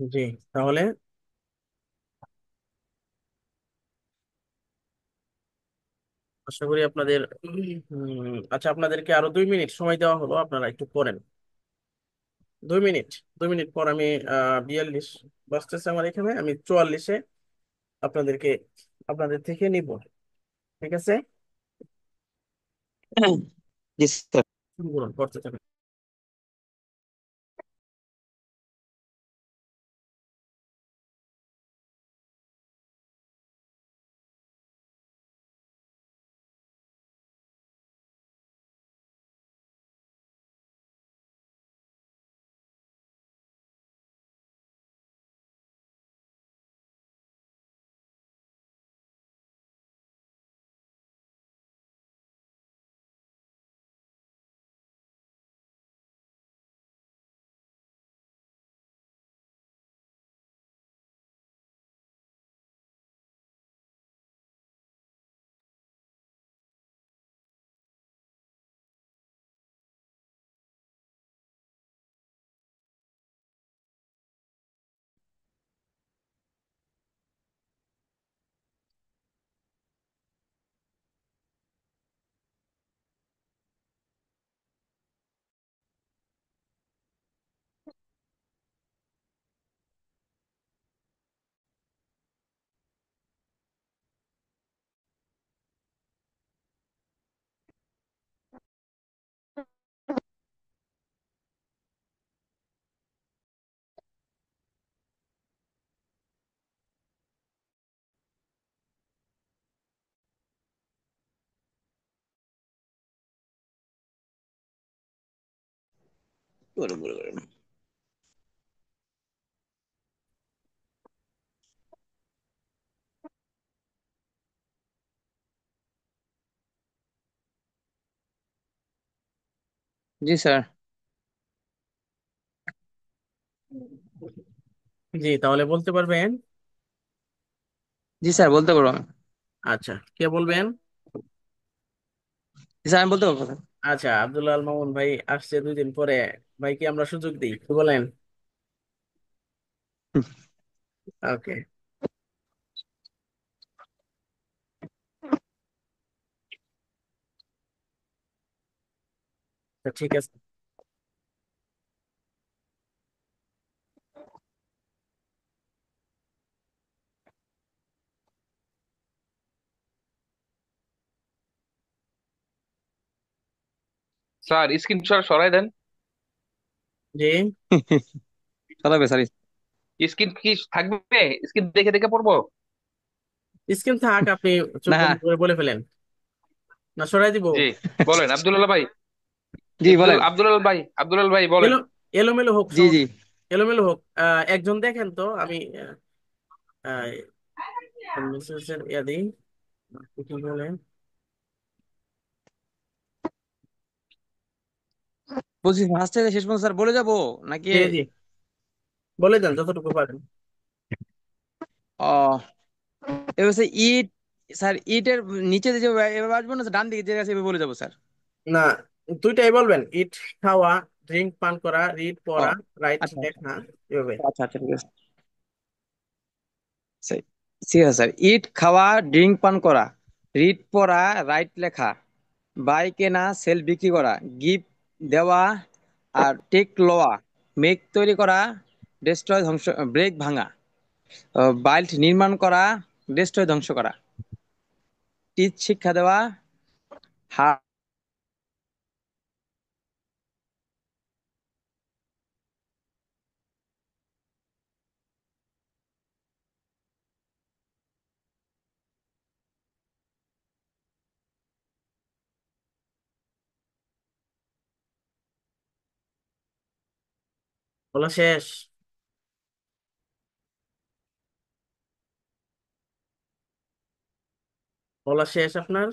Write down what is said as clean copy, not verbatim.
জি, তাহলে আশা করি আপনাদের আচ্ছা, আপনাদেরকে আরো 2 মিনিট সময় দেওয়া হলো, আপনারা একটু করেন। 2 মিনিট, 2 মিনিট পর আমি 42 বাজতেছে আমার এখানে, আমি 44-এ আপনাদেরকে আপনাদের থেকে নিব। ঠিক আছে, জি স্যার। শুরু করুন, করতে থাকুন। বলুন, বলুন, বলুন। জি স্যার। জি, তাহলে বলতে পারবেন? জি স্যার, বলতে পারবো আমি। আচ্ছা, কে বলবেন? জি স্যার, আমি বলতে পারবো স্যার। আচ্ছা, আব্দুল আল মামুন ভাই আসছে 2 দিন পরে, ভাইকে আমরা সুযোগ দিই, কি বলেন? হুম। ওকে, তো ঠিক আছে। স্যার স্ক্রিনশট সরাই দেন। জি, চালাবে স্যার। স্ক্রিন কি থাকবে? স্ক্রিন দেখে দেখে পড়বো? স্ক্রিন থাক, আপনি চোখ না। বন্ধ করে বলে ফেলেন, না সরাই দিব? জি, বলেন আব্দুল্লাহ ভাই। জি বলেন। আব্দুল ভাই বলেন। এলো, এলোমেলো হোক, জি জি। এলোমেলো হোক। একজন দেখেন তো, আমি মেসেজের ইয়া দিই, কি বলে? বলছি ফার্স্ট থেকে শেষ পর্যন্ত স্যার বলে যাবো নাকি? জি জি, বলে দেন যতটুকু পারেন। ও, এবার স্যার ইট, স্যার ইটের নিচে যে এভাবে আসবো না স্যার, ডান দিকে যে আছে এভাবে বলে যাবো স্যার। না, দুইটাই বলবেন, ইট খাওয়া, ড্রিঙ্ক পান করা, রিড ও পড়া, রাইট আচ্ছা আচ্ছা। লেখা, এভাবে। আচ্ছা আচ্ছা, ঠিক আছে স্যার। ঠিক আছে স্যার। ইট খাওয়া, ড্রিঙ্ক পান করা, রিড পড়া, রাইট লেখা, বাই কেনা, সেল বিক্রি করা, গিফট দেওয়া, আর টেক লওয়া, মেক তৈরি করা, ডেস্ট্রয় ধ্বংস, ব্রেক ভাঙা, বাইল্ড নির্মাণ করা, ডেস্ট্রয় ধ্বংস করা, টিচ শিক্ষা দেওয়া, হার্ট বলা শেষ? বলা শেষ আপনার?